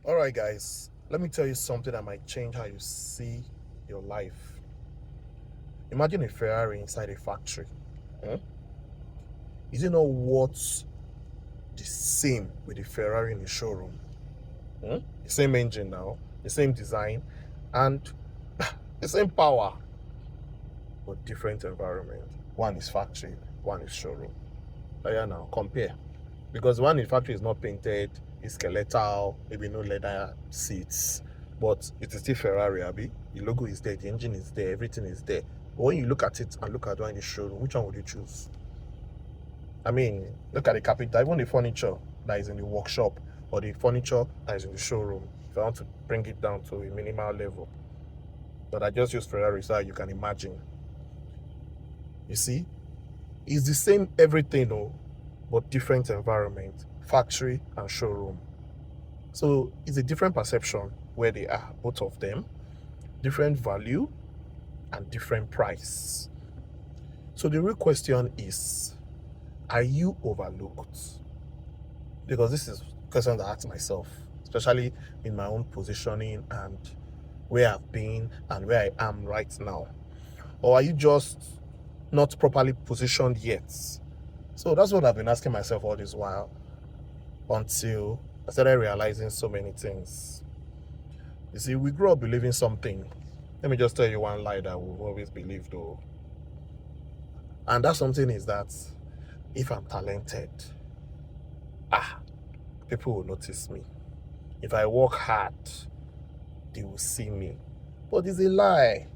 All right, guys, let me tell you something that might change how you see your life. Imagine a Ferrari inside a factory. Hmm? Is it not what's the same with the Ferrari in the showroom? The same engine now, the same design, and the same power, but different environment. One is factory, one is showroom. So yeah, now compare. Because one in factory is not painted, it's skeletal, maybe no leather seats, but it is still Ferrari, Abby. The logo is there, the engine is there, everything is there. But when you look at it and look at one in the showroom, which one would you choose? I mean, look at the carpenter, even the furniture that is in the workshop or the furniture that is in the showroom. If I want to bring it down to a minimal level, but I just use Ferrari so you can imagine. You see, it's the same everything, though, but different environment, factory and showroom. So it's a different perception where they are, both of them, different value and different price. So the real question is, are you overlooked? Because this is a question that I ask myself, especially in my own positioning and where I've been and where I am right now. Or are you just not properly positioned yet? So that's what I've been asking myself all this while until I started realizing so many things. You see, we grew up believing something. Let me just tell you one lie that we've always believed, though. And that something is that if I'm talented, people will notice me. If I work hard, they will see me. But it's a lie.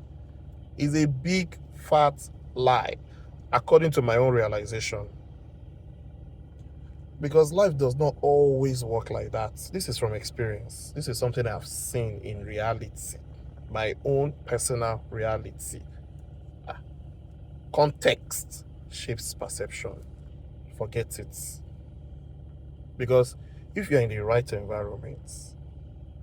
It's a big, fat lie, according to my own realization. Because life does not always work like that. This is from experience. This is something I've seen in reality, my own personal reality. Context shapes perception. Forget it. Because if you're in the right environment,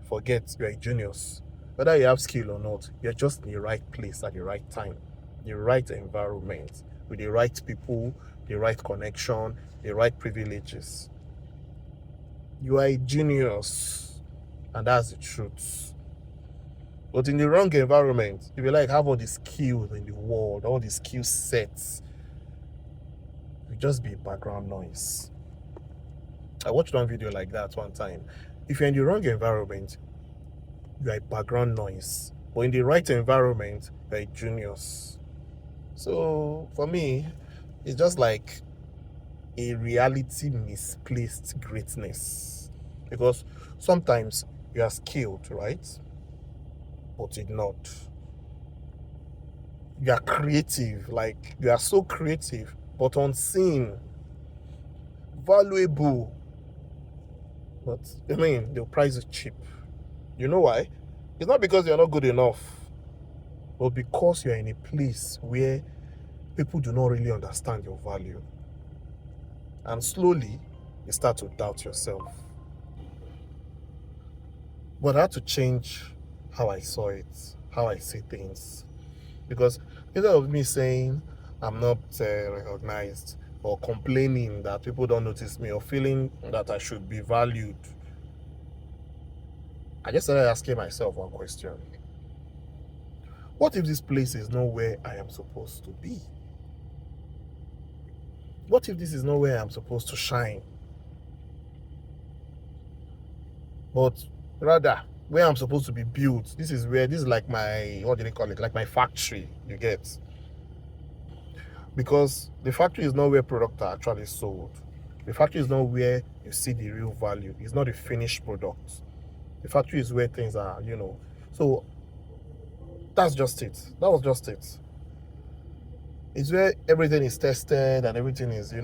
forget you're a genius. Whether you have skill or not, you're just in the right place at the right time, the right environment, with the right people, the right connection, the right privileges. You are a genius, and that's the truth. But in the wrong environment, if you like have all the skills in the world, all the skill sets, you just be background noise. I watched one video like that one time. If you're in the wrong environment, you are a background noise. But in the right environment, you're a genius. So for me, it's just like a reality misplaced greatness. Because sometimes you are skilled, right? But it's not. You are creative, like you are so creative, but unseen, valuable. But I mean, the price is cheap. You know why? It's not because you're not good enough, but because you're in a place where people do not really understand your value. And slowly, you start to doubt yourself. But I had to change how I saw it, how I see things. Because instead of me saying I'm not recognized or complaining that people don't notice me or feeling that I should be valued, I just started asking myself one question. What if this place is not where I am supposed to be? What if this is not where I'm supposed to shine? But rather, where I'm supposed to be built, this is like my, what do they call it? Like my factory, you get? Because the factory is not where products are actually sold. The factory is not where you see the real value. It's not a finished product. The factory is where things are, So that's just it. That was just it. It's where everything is tested and everything is,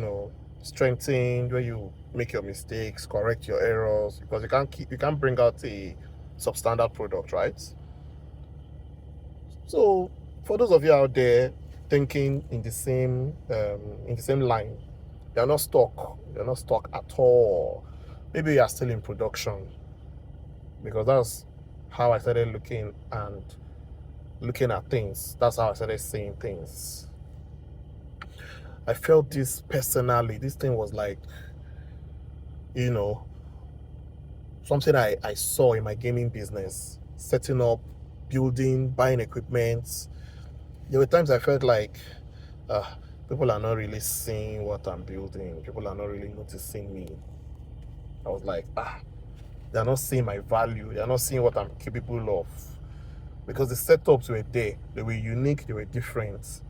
strengthened, where you make your mistakes, correct your errors, because you can't bring out a substandard product, right? So for those of you out there thinking in the same line, you're not stuck. You're not stuck at all. Maybe you are still in production, because that's how I started looking at things. That's how I started seeing things. I felt this personally. This thing was like, something I saw in my gaming business, setting up, building, buying equipment. There were times I felt like people are not really seeing what I'm building. People are not really noticing me. I was like, they're not seeing my value. They're not seeing what I'm capable of. Because the setups were there. They were unique. They were different.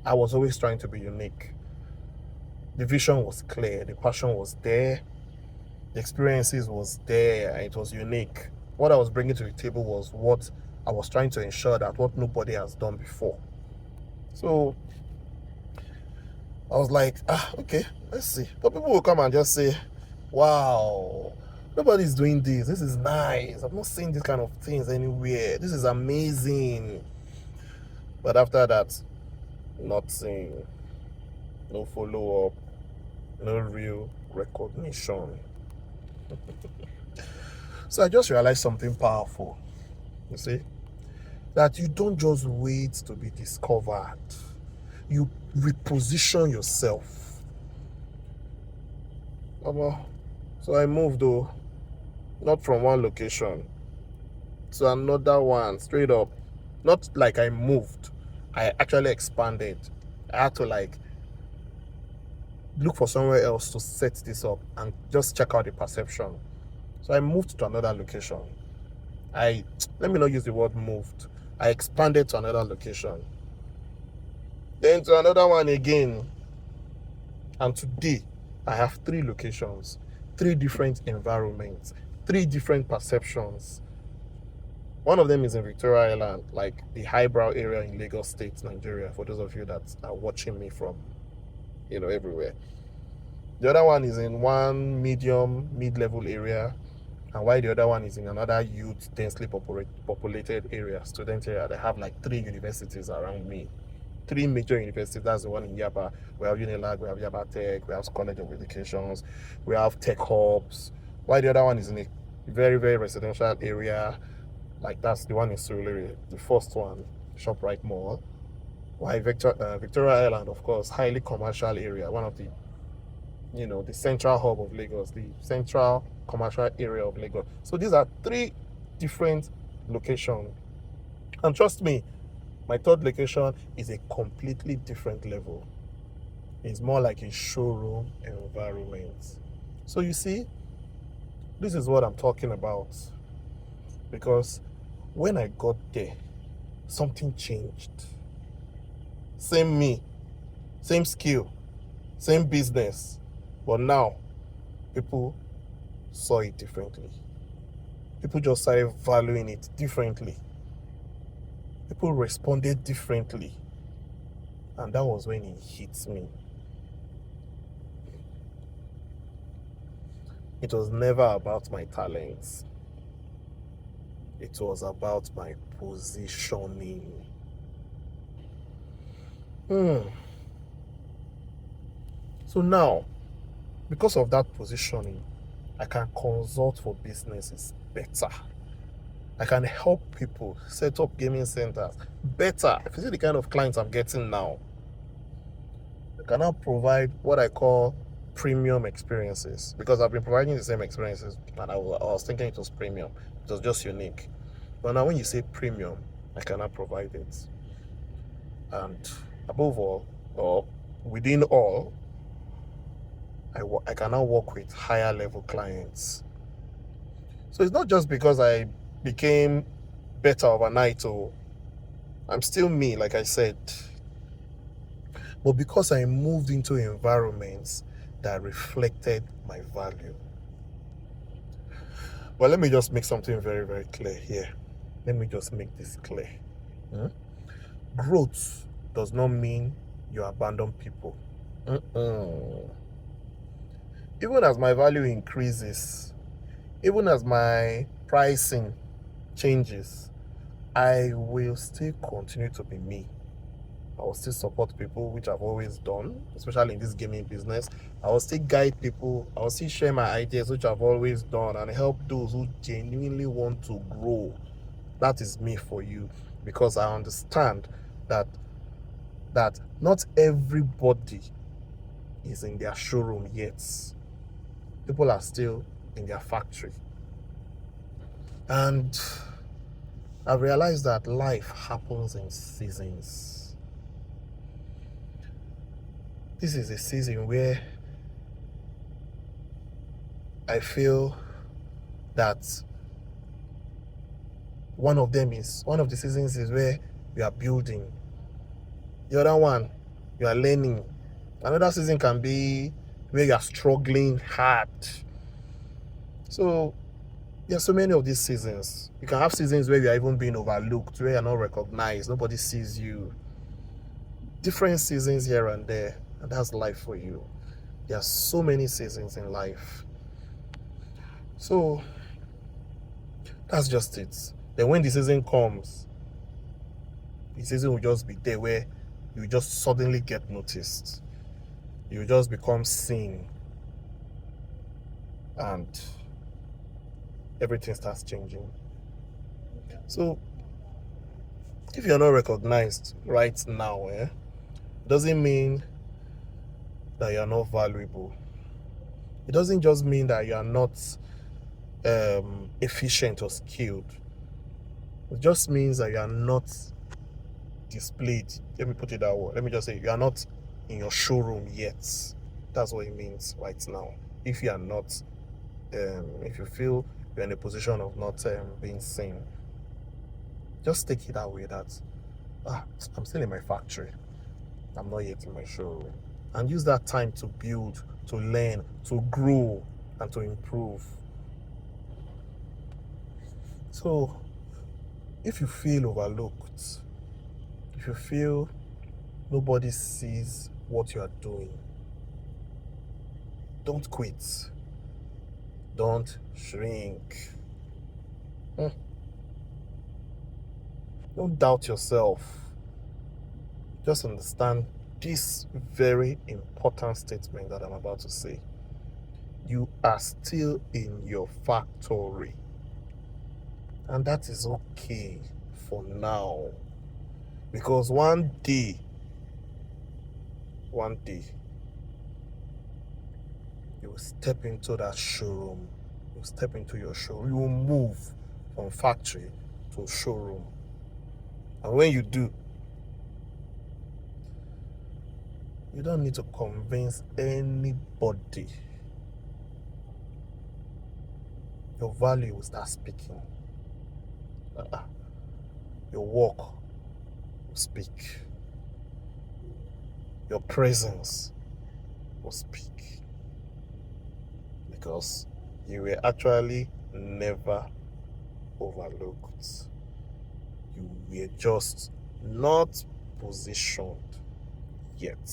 I was always trying to be unique. The vision was clear. The passion was there. The experiences was there. And it was unique. What I was bringing to the table was what I was trying to ensure that what nobody has done before. So I was like, okay, let's see. But people will come and just say, wow, nobody's doing this. This is nice. I've not seen this kind of things anywhere. This is amazing. But after that, nothing. No follow-up. No real recognition. So I just realized something powerful. You see? That you don't just wait to be discovered. You reposition yourself. So I moved though, not from one location to another one, straight up. Not like I moved, I actually expanded. I had to like look for somewhere else to set this up and just check out the perception. So I moved to another location. Let me not use the word moved. I expanded to another location. Then to another one again. And today, I have 3 locations, 3 different environments, 3 different perceptions. One of them is in Victoria Island, like the highbrow area in Lagos State, Nigeria, for those of you that are watching me from, everywhere. The other one is in one mid-level area, and while the other one is in another youth, densely populated area, student area. They have like 3 universities around me. 3 major universities. That's the one in Yaba. We have Unilag, we have Yaba Tech, we have College of Educations, we have tech hubs. While the other one is in a very, very residential area, like that's the one in Surulere, the first one, ShopRite Mall. While Victoria Island, of course, highly commercial area, one of the, the central hub of Lagos, the central commercial area of Lagos. So these are 3 different locations. And trust me, my 3rd location is a completely different level. It's more like a showroom environment. So you see, this is what I'm talking about. Because when I got there, something changed. Same me, same skill, same business. But now, people saw it differently. People just started valuing it differently. People responded differently. And that was when it hit me. It was never about my talents. It was about my positioning. So now, because of that positioning, I can consult for businesses better. I can help people set up gaming centers better. If you see the kind of clients I'm getting now, I can now provide what I call premium experiences, because I've been providing the same experiences and I was thinking it was premium. It was just unique. But now when you say premium, I cannot provide it. And above all, or within all, I can now work with higher level clients. So it's not just because I became better overnight, or I'm still me, like I said, but because I moved into environments that reflected my value. But let me just make something very, very clear here. Let me just make this clear. Growth does not mean you abandon people. Even as my value increases, even as my pricing changes, I will still continue to be me. I will still support people, which I've always done, especially in this gaming business. I will still guide people. I will still share my ideas, which I've always done, and help those who genuinely want to grow. That is me for you, because I understand that not everybody is in their showroom yet. People are still in their factory. And I've realized that life happens in seasons. This is a season where I feel that one of the seasons is where you are building. The other one, you are learning. Another season can be where you are struggling hard. So there are so many of these seasons. You can have seasons where you are even being overlooked, where you're not recognized, nobody sees you. Different seasons here and there, and that's life for you. There are so many seasons in life. So that's just it. Then when the season comes, the season will just be there where you just suddenly get noticed. You just become seen. And everything starts changing. So if you're not recognized right now, doesn't mean that you're not valuable. It doesn't just mean that you're not efficient or skilled. It just means that you are not displayed. Let me put it that way. Let me just say you are not in your showroom yet. That's what it means right now. If you are not, if you feel you're in a position of not being seen, just take it that way, that I'm still in my factory, I'm not yet in my showroom, and use that time to build, to learn, to grow, and to improve. So if you feel overlooked, if you feel nobody sees what you are doing, don't quit. Don't shrink. Don't doubt yourself. Just understand this very important statement that I'm about to say. You are still in your factory. And that is okay for now. Because one day, you will step into that showroom. You will step into your showroom. You will move from factory to showroom. And when you do, you don't need to convince anybody. Your value will start speaking. Your work will speak. Your presence will speak. Because you were actually never overlooked. You were just not positioned yet.